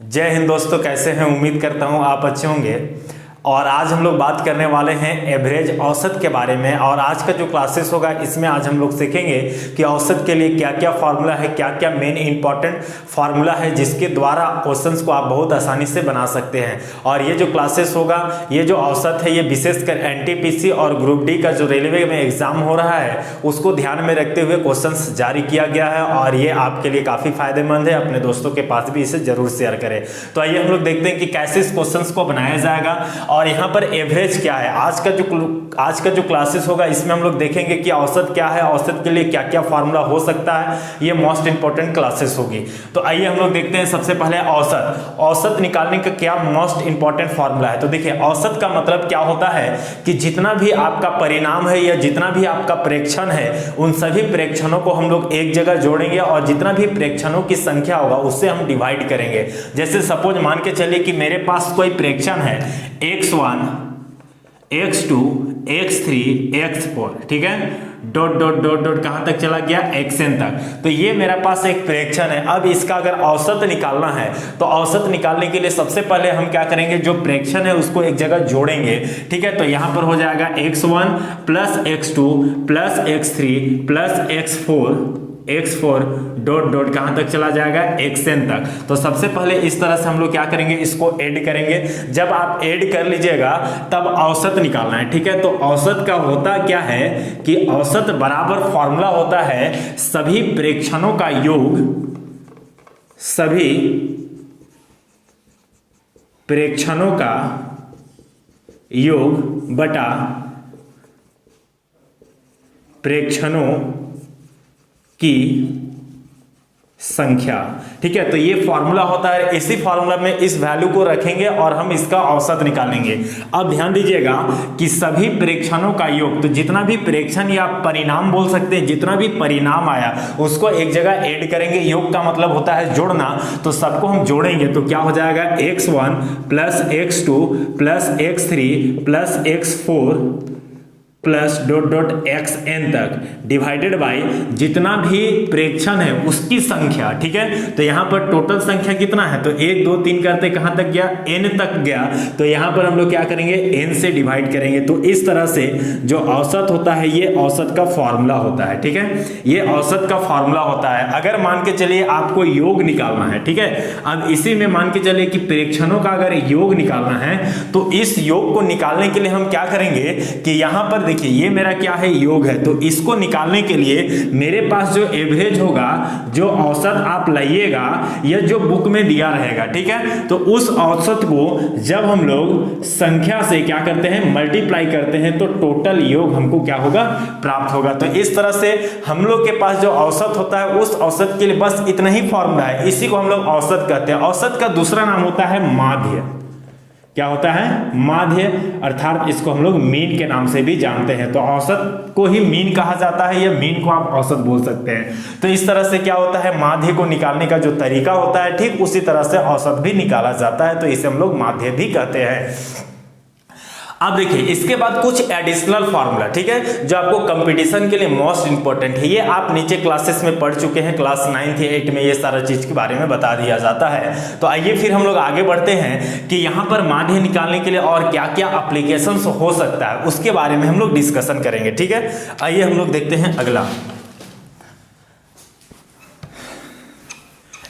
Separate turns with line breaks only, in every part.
जय हिंद दोस्तों, कैसे हैं? उम्मीद करता हूं आप अच्छे होंगे। और आज हम लोग बात करने वाले हैं एवरेज औसत के बारे में। और आज का जो क्लासेस होगा इसमें आज हम लोग सीखेंगे कि औसत के लिए क्या क्या फार्मूला है, क्या क्या मेन इंपॉर्टेंट फार्मूला है जिसके द्वारा क्वेश्चंस को आप बहुत आसानी से बना सकते हैं। और ये जो क्लासेस होगा, ये जो औसत है, ये विशेषकर एनटीपीसी और ग्रुप डी का जो रेलवे में एग्जाम हो रहा है उसको ध्यान में रखते हुए क्वेश्चंस जारी किया गया है। और ये आपके लिए काफ़ी फायदेमंद है। अपने दोस्तों के पास भी इसे जरूर शेयर करें। तो आइए हम लोग देखते हैं कि कैसे इस क्वेश्चंस को बनाया जाएगा। और यहाँ पर एवरेज क्या है, आज का जो क्लासेस होगा इसमें हम लोग देखेंगे कि औसत क्या है, औसत के लिए क्या क्या फार्मूला हो सकता है। ये मोस्ट इंपॉर्टेंट क्लासेस होगी। तो आइए हम लोग देखते हैं सबसे पहले औसत निकालने का क्या मोस्ट इंपॉर्टेंट फार्मूला है। तो देखिए, औसत का मतलब क्या होता है कि जितना भी आपका परिणाम है या जितना भी आपका प्रेक्षण है, उन सभी प्रेक्षणों को हम लोग एक जगह जोड़ेंगे और जितना भी प्रेक्षणों की संख्या होगा उससे हम डिवाइड करेंगे। जैसे सपोज मान के चलिए कि मेरे पास कोई प्रेक्षण है x1, x2, x3, x4, ठीक है, डॉट डॉट डॉट डॉट कहां तक चला गया, xn तक। तो ये मेरा पास एक प्रेक्षण है। अब इसका अगर औसत निकालना है तो औसत निकालने के लिए सबसे पहले हम क्या करेंगे, जो प्रेक्षण है उसको एक जगह जोड़ेंगे। ठीक है, तो यहां पर हो जाएगा x1 plus x2 plus x3 plus x4 dot dot कहां तक चला जाएगा, xn तक। तो सबसे पहले इस तरह से हम लोग क्या करेंगे, इसको ऐड करेंगे। जब आप ऐड कर लीजिएगा तब औसत निकालना है। ठीक है, तो औसत का होता क्या है कि औसत बराबर फॉर्मूला होता है सभी प्रेक्षणों का योग, सभी प्रेक्षणों का योग बटा प्रेक्षणों की संख्या। ठीक है, तो ये फॉर्मूला होता है। इसी फॉर्मूला में इस वैल्यू को रखेंगे और हम इसका औसत निकालेंगे। अब ध्यान दीजिएगा कि सभी प्रेक्षणों का योग, तो जितना भी प्रेक्षण या परिणाम बोल सकते हैं, जितना भी परिणाम आया उसको एक जगह ऐड करेंगे। योग का मतलब होता है जोड़ना, तो सबको हम जोड़ेंगे तो क्या हो जाएगा, x1 plus x2 plus x3 plus x4 plus dot dot xn तक डिवाइडेड बाय जितना भी प्रेक्षण है उसकी संख्या। ठीक है, तो यहां पर टोटल संख्या कितना है, तो 1 2 3 करते कहां तक गया, n तक गया। तो यहां पर हम लोग क्या करेंगे, n से डिवाइड करेंगे। तो इस तरह से जो औसत होता है ये औसत का फॉर्मूला होता है। ठीक है, ये औसत का फॉर्मूला होता है। अगर मान के चलिए आपको योग निकालना है, ठीक है, अब इसी में मान के चलिए कि प्रेक्षणों का अगर योग निकालना है तो इस योग को निकालने के लिए हम क्या करेंगे कि यहां पर देखिए ये मेरा क्या है, योग है। तो इसको निकालने के लिए मेरे पास जो एवरेज होगा, जो औसत आप लाइएगा, यह जो बुक में दिया रहेगा। ठीक है, तो उस औसत को जब हम लोग संख्या से क्या करते हैं, मल्टीप्लाई करते हैं, तो टोटल योग हमको क्या होगा, प्राप्त होगा। तो इस तरह से हम लोग के पास जो औसत होता है उस औसत के लिए बस इतना ही फॉर्मूला है। इसी को हम लोग औसत कहते हैं। औसत का दूसरा नाम होता है माध्य। क्या होता है, माध्य, अर्थात इसको हम लोग मीन के नाम से भी जानते हैं। तो औसत को ही मीन कहा जाता है, या मीन को आप औसत बोल सकते हैं। तो इस तरह से क्या होता है, माध्य को निकालने का जो तरीका होता है, ठीक उसी तरह से औसत भी निकाला जाता है। तो इसे हम लोग माध्य भी कहते हैं। अब देखिए इसके बाद कुछ एडिशनल फार्मूला, ठीक है, जो आपको कंपटीशन के लिए मोस्ट इंपॉर्टेंट है। ये आप नीचे क्लासेस में पढ़ चुके हैं, क्लास 9 या 8 में ये सारा चीज के बारे में बता दिया जाता है। तो आइए फिर हम लोग आगे बढ़ते हैं कि यहाँ पर माध्य निकालने के लिए और क्या क्या एप्लीकेशंस हो सकता है उसके बारे में हम लोग डिस्कशन करेंगे। ठीक है, आइए हम लोग देखते हैं अगला।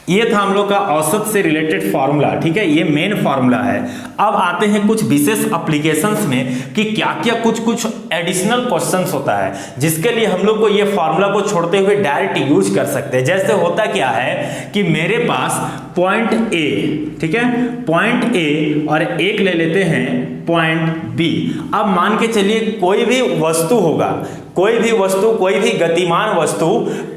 ये था हम लोग का औसत से रिलेटेड फार्मूला। ठीक है, ये मेन फार्मूला है। अब आते हैं कुछ विशेष एप्लीकेशंस में कि क्या क्या कुछ एडिशनल क्वेश्चंस होता है जिसके लिए हम लोग को ये फार्मूला को छोड़ते हुए डायरेक्ट यूज कर सकते हैं। जैसे होता क्या है कि मेरे पास पॉइंट ए, ठीक है, पॉइंट ए और एक ले लेते हैं पॉइंट बी। अब मान के चलिए कोई भी वस्तु होगा, कोई भी गतिमान वस्तु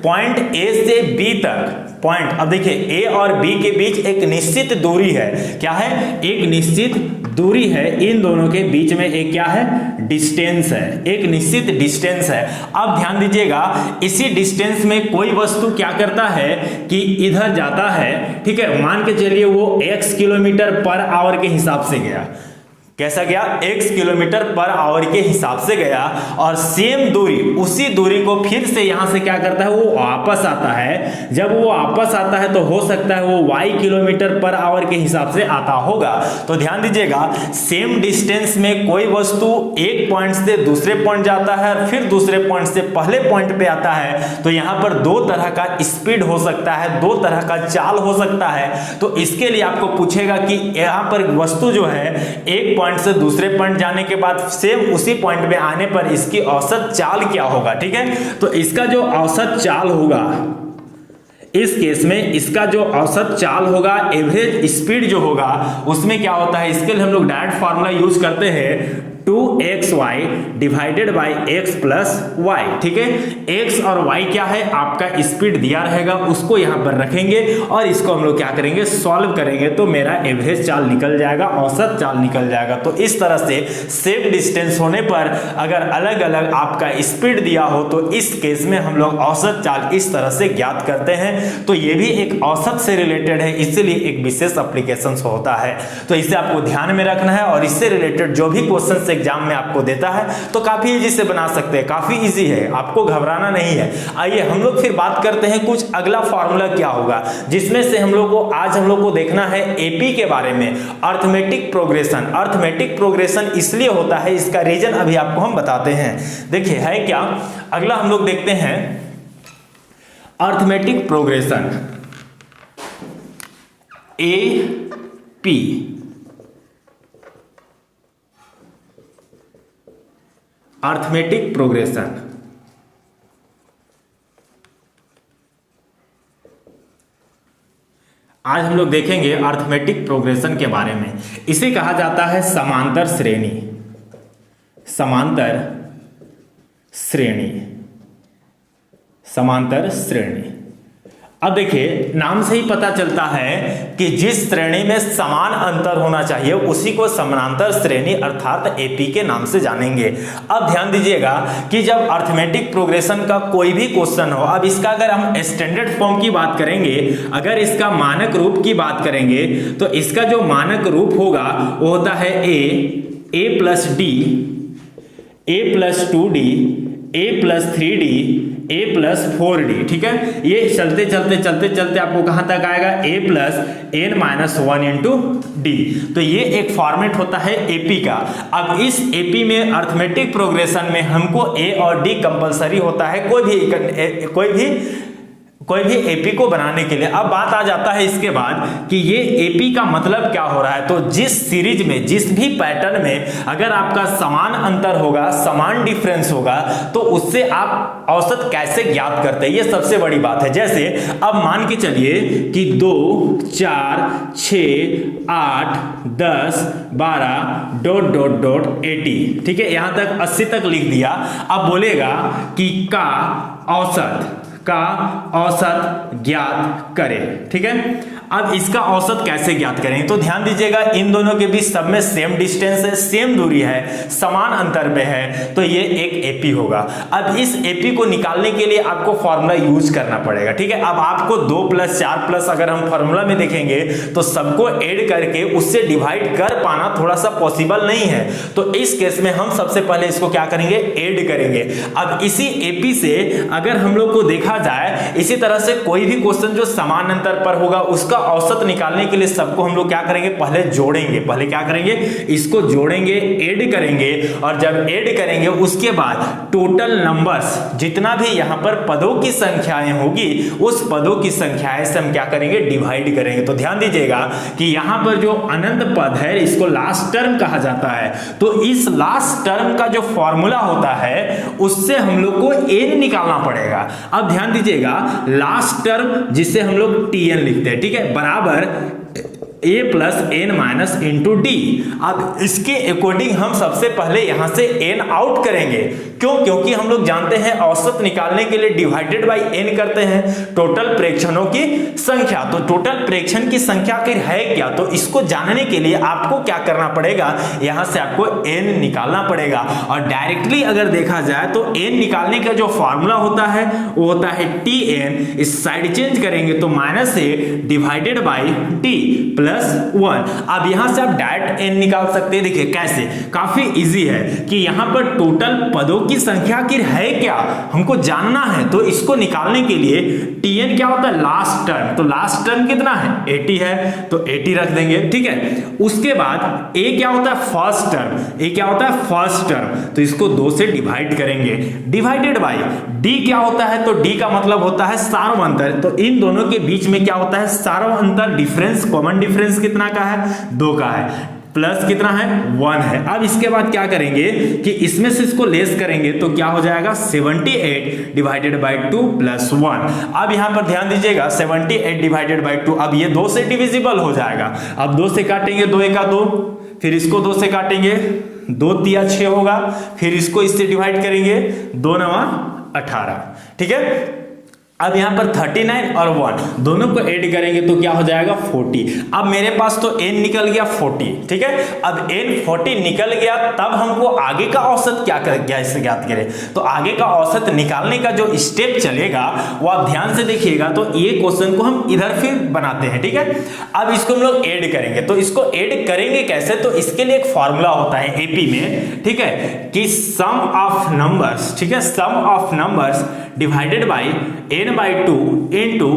पॉइंट ए से बी तक पॉइंट, अब देखिए ए और बी के बीच एक निश्चित दूरी है। क्या है, एक निश्चित दूरी है। इन दोनों के बीच में एक क्या है, डिस्टेंस है, एक निश्चित डिस्टेंस है। अब ध्यान दीजिएगा, इसी डिस्टेंस में कोई वस्तु क्या करता है कि इधर जाता है। ठीक है, मान के चलिए वो x किलोमीटर पर आवर के हिसाब से गया। कैसा गया, x किलोमीटर पर आवर के हिसाब से गया, और सेम दूरी, उसी दूरी को फिर से यहां से क्या करता है, वो वापस आता है। जब वो वापस आता है तो हो सकता है वो y किलोमीटर पर आवर के हिसाब से आता होगा। तो ध्यान दीजिएगा, सेम डिस्टेंस में कोई वस्तु एक पॉइंट से दूसरे पॉइंट जाता है और फिर दूसरे पॉइंट से पहले पॉइंट पे आता है, तो यहां पर दो तरह का स्पीड हो सकता है, दो तरह का चाल हो सकता है। तो इसके लिए आपको पूछेगा कि यहां पर वस्तु जो है एक पॉइंट से दूसरे पॉइंट जाने के बाद सेम उसी पॉइंट पे आने पर इसकी औसत चाल क्या होगा, ठीक है। तो इसका जो औसत चाल होगा, इस केस में इसका जो औसत चाल होगा, एवरेज स्पीड जो होगा, उसमें क्या होता है, इसके लिए हम लोग डायरेक्ट फार्मूला यूज करते हैं 2xy divided by x plus y, ठीक है। x और y क्या है, आपका स्पीड दिया रहेगा, उसको यहां पर रखेंगे और इसको हम लोग क्या करेंगे, सॉल्व करेंगे, तो मेरा एवरेज चाल निकल जाएगा, औसत चाल निकल जाएगा। तो इस तरह से सेम डिस्टेंस होने पर अगर अलग अलग आपका स्पीड दिया हो तो इस केस में हम लोग औसत चाल इस तरह से ज्ञात करते हैं। तो ये भी एक औसत से रिलेटेड है, इसलिए एक विशेष एप्लीकेशन होता है। तो इसे आपको ध्यान में रखना है, और इससे रिलेटेड जो भी क्वेश्चन एग्जाम में आपको देता है तो काफी इजी से बना सकते हैं, काफी इजी है, आपको घबराना नहीं है। आइए हम लोग फिर बात करते हैं कुछ अगला फार्मूला क्या होगा, जिसमें से हम लोग को आज हम लोग को देखना है एपी के बारे में, अर्थमेटिक प्रोग्रेशन। अर्थमेटिक प्रोग्रेशन इसलिए होता है, इसका रीजन अभी आपको हम बताते हैं। देखिए है क्या, अगला हम लोग देखते हैं arithmetic progression, AP. Arithmetic progression, आज हम लोग देखेंगे अर्थमेटिक प्रोग्रेशन के बारे में। इसे कहा जाता है समांतर श्रेणी, समांतर श्रेणी, समांतर श्रेणी। अब देखिए नाम से ही पता चलता है कि जिस श्रेणी में समान अंतर होना चाहिए उसी को समांतर श्रेणी अर्थात एपी के नाम से जानेंगे। अब ध्यान दीजिएगा कि जब अर्थमेटिक प्रोग्रेशन का कोई भी क्वेश्चन हो, अब इसका अगर हम स्टैंडर्ड फॉर्म की बात करेंगे, अगर इसका मानक रूप की बात करेंगे, तो इसका जो मानक रूप होगा वो होता है A plus D, A plus 2d, A plus 3d, a plus 4d, ठीक है। ये चलते चलते चलते चलते आपको कहां तक आएगा, a plus n minus 1 into D. तो ये एक फॉर्मेट होता है एपी का। अब इस एपी में अर्थमेटिक प्रोग्रेशन में हमको a और d कंपलसरी होता है कोई भी एपी को बनाने के लिए। अब बात आ जाता है इसके बाद कि ये एपी का मतलब क्या हो रहा है। तो जिस सीरीज में, जिस भी पैटर्न में अगर आपका समान अंतर होगा, समान डिफरेंस होगा, तो उससे आप औसत कैसे ज्ञात करते हैं, ये सबसे बड़ी बात है। जैसे अब मान के चलिए कि 2, 4, 6, 8, 10, 12 ... 80, ठीक है। यहां तक 80 तक लिख दिया। अब बोलेगा कि का औसत ज्ञात करें, ठीक है। अब इसका औसत कैसे ज्ञात करेंगे, तो ध्यान दीजिएगा इन दोनों के बीच सब में सेम डिस्टेंस है, सेम दूरी है, समान अंतर पे है, तो ये एक एपी होगा। अब इस एपी को निकालने के लिए आपको फॉर्मूला यूज करना पड़ेगा, ठीक है। अब आपको 2 प्लस 4 प्लस अगर हम फॉर्मूला में देखेंगे तो सबको ऐड करके उससे डिवाइड कर पाना थोड़ा सा पॉसिबल नहीं है। तो इस केस में हम सबसे पहले इसको क्या करेंगे, ऐड करेंगे। अब इसी एपी से अगर हम लोग को देखा जाए, इसी तरह से कोई भी क्वेश्चन जो समान अंतर पर होगा उसका औसत निकालने के लिए सबको हम लोग क्या करेंगे, पहले जोड़ेंगे। पहले क्या करेंगे, इसको जोड़ेंगे, ऐड करेंगे, और जब ऐड करेंगे उसके बाद टोटल नंबर्स, जितना भी यहां पर पदों की संख्याएं होगी, उस पदों की संख्याएं से हम क्या करेंगे, डिवाइड करेंगे। तो ध्यान दीजिएगा कि यहां पर जो अनंत पद है इसको लास्ट टर्म कहा जाता है। तो इस लास्ट टर्म का जो फॉर्मूला होता है उससे हम लोग को n निकालना पड़ेगा। अब ध्यान दीजिएगा, लास्ट टर्म जिसे हम लोग tn लिखते हैं, ठीक है, बराबर a plus n minus into d. अब इसके अकॉर्डिंग हम सबसे पहले यहां से n आउट करेंगे। क्यों? क्योंकि हम लोग जानते हैं औसत निकालने के लिए डिवाइडेड बाय n करते हैं टोटल प्रेक्षणों की संख्या। तो टोटल प्रेक्षण की संख्या आखिर है क्या, तो इसको जानने के लिए आपको क्या करना पड़ेगा, यहां से आपको n निकालना पड़ेगा। और डायरेक्टली अगर देखा जाए तो n निकालने का जो फॉर्मूला होता है वो होता है tn, इस साइड चेंज करेंगे तो minus a divided by d। +1। अब यहां से आप डायरेक्ट n निकाल सकते हैं। देखिए कैसे, काफी इजी है कि यहां पर टोटल पदों की संख्या आखिर है क्या हमको जानना है। तो इसको निकालने के लिए tn क्या होता है, लास्ट टर्म। तो लास्ट टर्म कितना है, 80 है, तो 80 रख देंगे, ठीक है। उसके बाद a क्या होता है, फर्स्ट टर्म। a क्या होता है, फर्स्ट टर्म, तो इसको 2 से डिवाइड करेंगे, डिवाइडेड बाय d क्या होता है, तो d का मतलब होता है सार्व अंतर। तो इन दोनों के बीच में क्या होता है, सार्व अंतर, डिफरेंस, कॉमन डिफरेंस कितना का है, 2 का है, प्लस कितना है, 1 है। अब इसके बाद क्या करेंगे कि इसमें से इसको लेस करेंगे तो क्या हो जाएगा, 78 डिवाइडेड बाय 2 प्लस 1। अब यहां पर ध्यान दीजिएगा 78 डिवाइडेड बाय 2, अब ये 2 से डिविजिबल हो जाएगा। अब 2 से काटेंगे, 2 एका 2, फिर इसको 2 से काटेंगे, 2 तिया 6 होगा, फिर इसको इससे डिवाइड करेंगे, 2 नवा 18, ठीक है। अब यहां पर 39 और 1 दोनों को ऐड करेंगे तो क्या हो जाएगा, 40। अब मेरे पास तो n निकल गया 40, ठीक है। अब n 40 निकल गया, तब हमको आगे का औसत क्या इससे ज्ञात करें। तो आगे का औसत निकालने का जो स्टेप चलेगा वो आप ध्यान से देखिएगा। तो ये क्वेश्चन को हम इधर फिर बनाते हैं, ठीक है। अब इसको हम लोग ऐड करेंगे, तो इसको ऐड करेंगे कैसे, तो इसके लिए एक फॉर्मूला होता है एपी में, ठीक है, कि सम ऑफ नंबर्स, ठीक है, sum of numbers divided by n by 2 into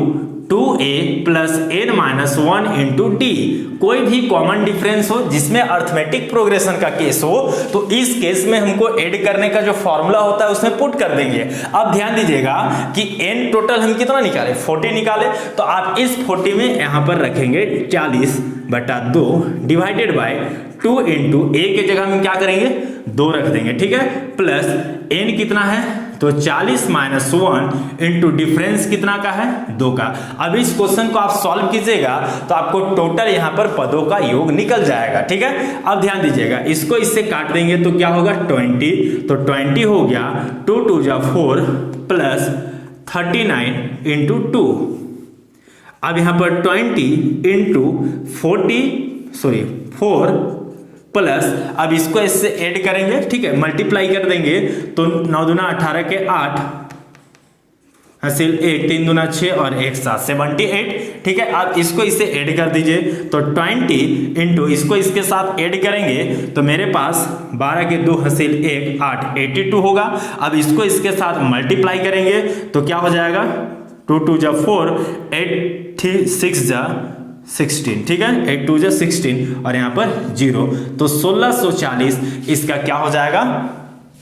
2a plus n minus 1 into d। कोई भी कॉमन डिफरेंस हो जिसमें अर्थमेटिक प्रोग्रेशन का केस हो, तो इस केस में हमको ऐड करने का जो फॉर्मूला होता है उसमें पुट कर देंगे। अब ध्यान दीजिएगा कि n टोटल हम कितना निकाले, 40 निकाले, तो आप इस 40 में यहां पर रखेंगे 40/2 डिवाइडेड बाय 2 इंटू a के जगह हम क्या करेंगे, 2 रख देंगे, ठीक है, प्लस n कितना है, तो 40 - 1 इंटू डिफरेंस कितना का है, 2 का। अब इस क्वेश्चन को आप सॉल्व कीजिएगा तो आपको टोटल यहां पर पदों का योग निकल जाएगा, ठीक है। अब ध्यान दीजिएगा, इसको इससे काट देंगे तो क्या होगा, 20, तो 20 हो गया, 2 2 जा 4 प्लस 39 इंटू 2। अब यहां पर 20 इंटू 4 प्लस, अब इसको इससे ऐड करेंगे, ठीक है, मल्टीप्लाई कर देंगे, तो 9 दूना 18 के 8 हासिल 1, 3 दूना 6 और 1 7, 78, ठीक है। अब इसको इससे ऐड कर दीजिए, तो 20 इंटू इसको इसके साथ ऐड करेंगे तो मेरे पास 12 के 2 हासिल 1 8, 82 होगा। अब इसको इसके साथ मल्टीप्लाई करेंगे तो क्या हो जाएगा, 2 2 जा 4, 8 6 जा 16, ठीक है, 8 2 जा 16 और यहां पर 0, तो 1640 इसका क्या हो जाएगा,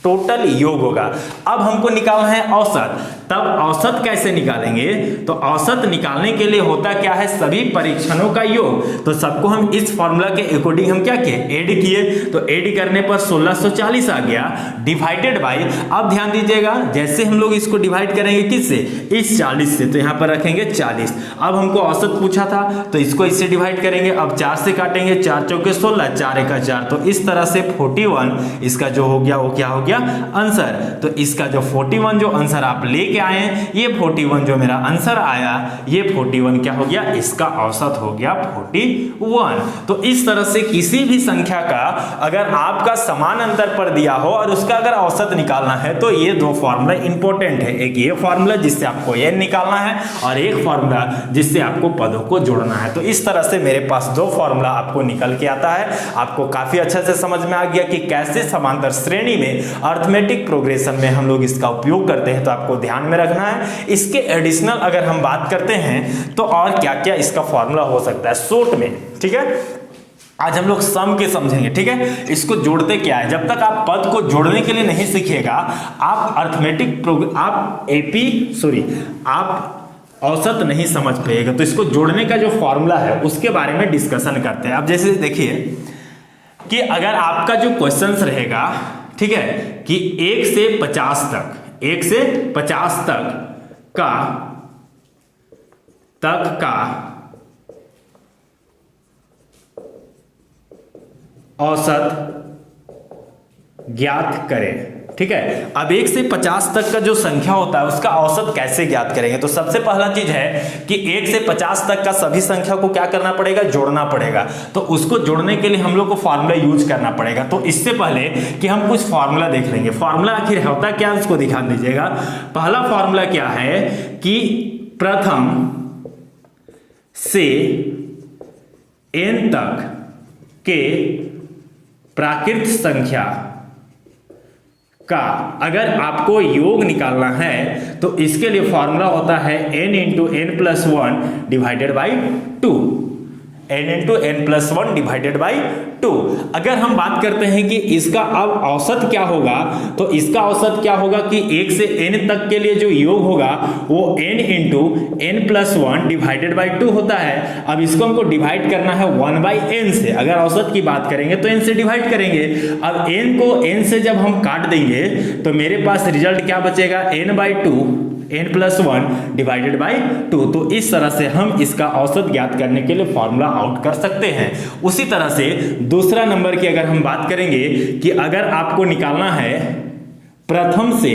टोटल योग होगा। अब हमको निकालना है औसत। तब औसत कैसे निकालेंगे, तो औसत निकालने के लिए होता क्या है, सभी परीक्षणों का योग। तो सबको हम इस फॉर्मूला के अकॉर्डिंग हम क्या किए, ऐड किए, तो ऐड करने पर 1640 आ गया, डिवाइडेड बाय, अब ध्यान दीजिएगा जैसे हम लोग इसको डिवाइड करेंगे किससे, इस 40 से, तो यहां पर रखेंगे 40। अब हमको औसत पूछा था तो इसको इससे डिवाइड करेंगे, अब 4 से काटेंगे, 4 चौके 16, 4 एका 4, तो इस तरह से 41 इसका जो हो गया वो क्या हो गया, आंसर। तो इसका जो 41 जो आंसर आप लेके आए हैं, ये 41 जो मेरा आंसर आया, ये 41 क्या हो गया, इसका औसत हो गया 41। तो इस तरह से किसी भी संख्या का अगर आपका समान अंतर पर दिया हो और उसका अगर औसत निकालना है तो ये 2 फॉर्मूला इंपॉर्टेंट है। एक ये फॉर्मूला जिससे आपको ये निकालना है और एक फॉर्मूला जिससे आपको पदों को जोड़ना है। तो इस तरह से मेरे पास 2 फॉर्मूला आपको निकल के आता है। आपको काफी अच्छे से समझ में आ गया कि कैसे समांतर श्रेणी में अर्थमेटिक प्रोग्रेशन में हम लोग इसका उपयोग करते हैं। तो आपको ध्यान में रखना है। इसके एडिशनल अगर हम बात करते हैं तो और क्या क्या इसका फॉर्मूला हो सकता है शॉर्ट में, ठीक है। आज हम लोग सम के समझेंगे, ठीक है। इसको जोड़ते क्या है, जब तक आप पद को जोड़ने के लिए नहीं सीखिएगा आप आप औसत नहीं समझ पाइएगा। तो इसको जोड़ने का जो फॉर्मूला है उसके बारे में डिस्कशन करते हैं। अब जैसे देखिए कि अगर आपका जो क्वेश्चंस रहेगा, ठीक है, कि 1 से 50 तक का औसत ज्ञात करें, ठीक है। अब 1 से 50 तक का जो संख्या होता है उसका औसत कैसे ज्ञात करेंगे, तो सबसे पहला चीज है कि 1 से 50 तक का सभी संख्या को क्या करना पड़ेगा, जोड़ना पड़ेगा। तो उसको जोड़ने के लिए हम लोग को फॉर्मूला यूज करना पड़ेगा। तो इससे पहले कि हम कुछ फॉर्मूला देख लेंगे, फॉर्मूला आखिर होता क्या है उसको ध्यान दीजिएगा। पहला फॉर्मूला क्या है कि प्रथम से n तक के प्राकृत संख्या का अगर आपको योग निकालना है तो इसके लिए फॉर्मूला होता है n into n plus one divided by two, n into n plus one divided by two. अगर हम बात करते हैं कि इसका अब औसत क्या होगा, तो इसका औसत क्या होगा कि 1 से n तक के लिए जो योग होगा वो n into n plus one divided by two होता है। अब इसको हमको डिवाइड करना है 1 बाई n से। अगर औसत की बात करेंगे तो n से डिवाइड करेंगे। अब n को n से जब हम काट देंगे तो मेरे पास रिजल्ट क्या बचेगा, n by two n plus one divided by to. तो इस तरह से हम इसका औसत ज्ञात करने के लिए फॉर्मूला आउट कर सकते हैं। उसी तरह से दूसरा नंबर की अगर हम बात करेंगे कि अगर आपको निकालना है प्रथम से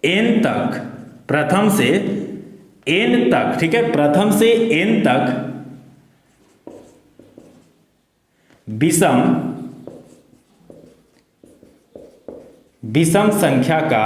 n तक, प्रथम से n तक, ठीक है, प्रथम से n तक विषम संख्या का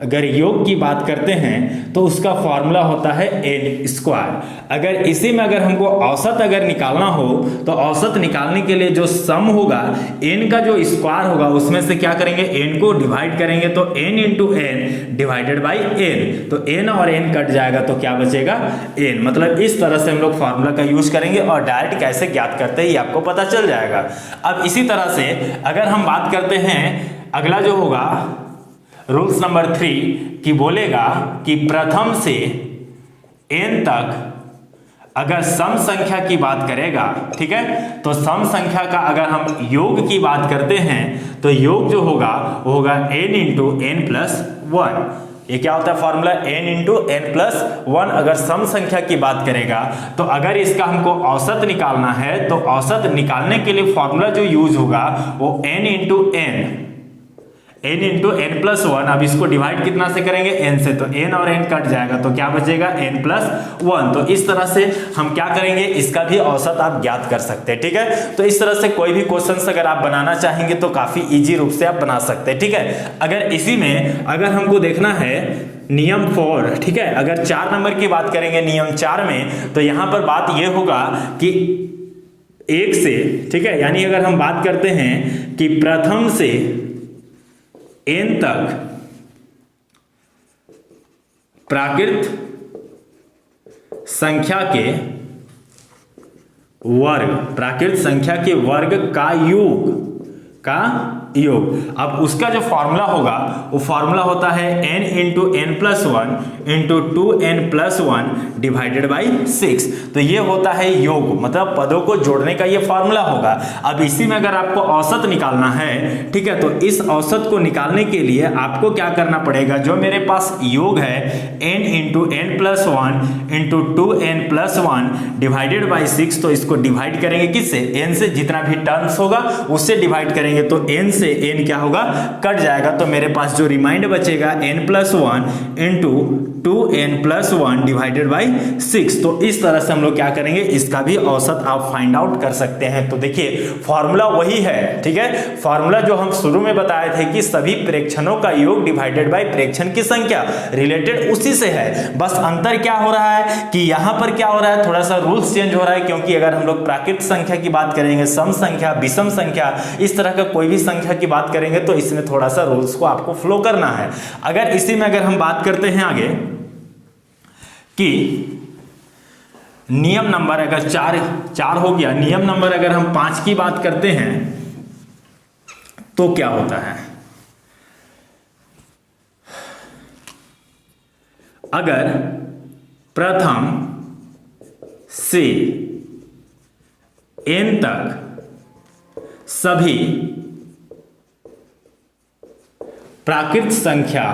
अगर योग की बात करते हैं तो उसका फॉर्मूला होता है n स्क्वायर। अगर इसी में अगर हमको औसत अगर निकालना हो तो औसत निकालने के लिए जो सम होगा n का जो स्क्वायर होगा उसमें से क्या करेंगे, n को डिवाइड करेंगे तो n into n divided by n, तो n और n कट जाएगा तो क्या बचेगा, n। मतलब इस तरह से हम लोग फॉर्मूला का यूज करेंगे और डायरेक्ट कैसे ज्ञात करते हैं ये आपको पता चल जाएगा। अब इसी तरह से अगर हम बात करते हैं, अगला जो होगा रूल्स नंबर 3 कि बोलेगा कि प्रथम से n तक अगर सम संख्या की बात करेगा, ठीक है, तो सम संख्या का अगर हम योग की बात करते हैं तो योग जो होगा वो होगा n into n plus one. ये क्या होता है formula, n into n plus one. अगर सम संख्या की बात करेगा तो अगर इसका हमको औसत निकालना है तो औसत निकालने के लिए फॉर्मूला जो यूज होगा वो n into n plus one. अब इसको डिवाइड कितना से करेंगे, n से, तो n और n कट जाएगा तो क्या बचेगा, n प्लस वन। तो इस तरह से हम क्या करेंगे, इसका भी औसत आप ज्ञात कर सकते हैं, ठीक है। तो इस तरह से कोई भी क्वेश्चन अगर आप बनाना चाहेंगे तो काफी इजी रूप से आप बना सकते हैं, ठीक है। अगर इसी में अगर हमको देखना है नियम 4, ठीक है, अगर 4 नंबर की बात करेंगे नियम 4 में, तो यहां पर बात यह होगा कि 1 से, ठीक है, यानी अगर हम बात करते हैं कि प्रथम से n तक प्राकृत संख्या के वर्ग, प्राकृत संख्या के वर्ग का योग, अब उसका जो फॉर्मूला होगा वो फॉर्मूला होता है n into n plus one into two n plus one divided by 6। तो ये होता है योग, मतलब पदों को जोड़ने का ये फॉर्मूला होगा। अब इसी में अगर आपको औसत निकालना है, ठीक है, तो इस औसत को निकालने के लिए आपको क्या करना पड़ेगा, जो मेरे पास योग है n into n plus one into two n plus one divided by 6, तो इसको डिवाइड करेंगे किससे, n से, जितना भी टर्म्स होगा उससे डिवाइड करेंगे तो n से n क्या होगा, कट जाएगा। तो मेरे पास जो रिमाइंडर बचेगा n plus one into two n plus one divided by 6। तो इस तरह से हम लोग क्या करेंगे, इसका भी औसत आप फाइंड आउट कर सकते हैं। तो देखिए फॉर्मूला वही है, ठीक है, फॉर्मूला जो हम शुरू में बताए थे कि सभी प्रेक्षणों का योग डिवाइडेड बाई प्रेक्षण की संख्या, रिलेटेड उसी से है। बस अंतर क्या हो रहा है कि यहां पर क्या हो रहा है, थोड़ा सा रूल्स चेंज हो रहा है, क्योंकि अगर हम लोग प्राकृत संख्या की बात करेंगे, सम संख्या, विषम संख्या, इस तरह का कोई भी संख्या की बात करेंगे तो इसमें थोड़ा सा रूल्स को आपको फॉलो करना है। अगर इसी में अगर हम बात करते हैं आगे कि नियम नंबर अगर 4 हो गया, नियम नंबर अगर हम 5 की बात करते हैं तो क्या होता है, अगर प्रथम से n तक सभी प्राकृत संख्या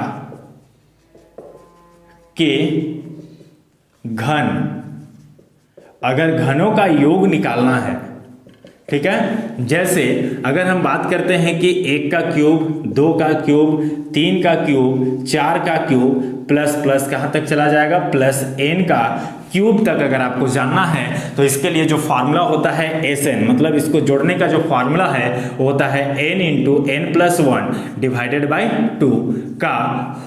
के घन, अगर घनों का योग निकालना है, ठीक है, जैसे अगर हम बात करते हैं कि 1 का क्यूब, 2 का क्यूब, 3 का क्यूब, 4 का क्यूब, प्लस प्लस कहां तक चला जाएगा, प्लस n का क्यूब तक अगर आपको जानना है तो इसके लिए जो फार्मूला होता है Sn, मतलब इसको जोड़ने का जो फार्मूला है वो होता है n into n plus one divided by 2। का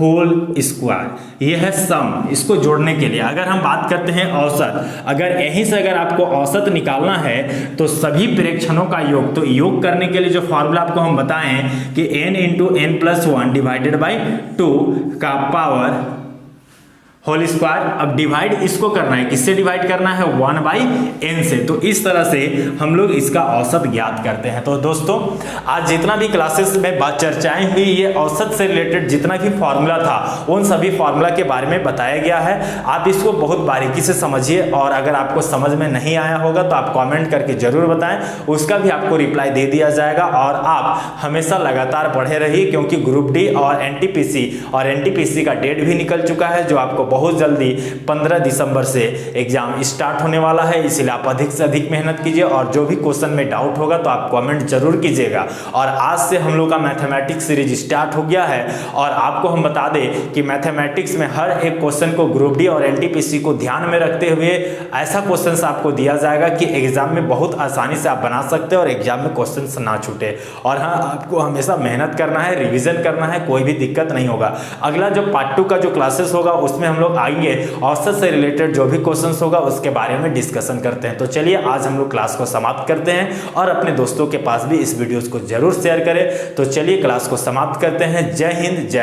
होल स्क्वायर, ये है सम, इसको जोड़ने के लिए अगर हम बात करते हैं औसत, अगर यहीं से अगर आपको औसत निकालना है तो सभी प्रेक्षणों का योग, तो योग करने के लिए जो फॉर्मूला आपको हम बताएं कि n into n plus 1 divided by 2 का पावर होल स्क्वायर। अब डिवाइड इसको करना है, किससे डिवाइड करना है, 1/n से। तो इस तरह से हम लोग इसका औसत ज्ञात करते हैं। तो दोस्तों आज जितना भी क्लासेस में बात चर्चाएं हुई, ये औसत से रिलेटेड जितना भी फॉर्मूला था उन सभी फॉर्मूला के बारे में बताया गया है। आप इसको बहुत बारीकी से समझिए और अगर आपको समझ में नहीं आया होगा तो आप कॉमेंट करके जरूर बताएं, उसका भी आपको रिप्लाई दे दिया जाएगा। और आप हमेशा लगातार पढ़े रहिए क्योंकि ग्रुप डी और एनटीपीसी का डेट भी निकल चुका है, जो आपको बहुत जल्दी 15 दिसंबर से एग्जाम स्टार्ट होने वाला है। इसलिए आप अधिक से अधिक मेहनत कीजिए और जो भी क्वेश्चन में डाउट होगा तो आप कमेंट जरूर कीजिएगा। और आज से हम लोग का मैथमेटिक्स सीरीज स्टार्ट हो गया है और आपको हम बता दें कि मैथमेटिक्स में हर एक क्वेश्चन को ग्रुप डी और एनटीपीसी को ध्यान में रखते हुए ऐसा क्वेश्चन आपको दिया जाएगा कि एग्जाम में बहुत आसानी से आप बना सकते हैं और एग्जाम में क्वेश्चन ना छूटे। और हाँ, आपको हमेशा मेहनत करना है, रिविजन करना है, कोई भी दिक्कत नहीं होगा। अगला जो पार्ट 2 का जो क्लासेस होगा उसमें हम लोग आएंगे औसत से रिलेटेड जो भी क्वेश्चंस होगा उसके बारे में डिस्कशन करते हैं। तो चलिए आज हम लोग क्लास को समाप्त करते हैं और अपने दोस्तों के पास भी इस वीडियोस को जरूर शेयर करें। तो चलिए क्लास को समाप्त करते हैं। जय हिंद, जय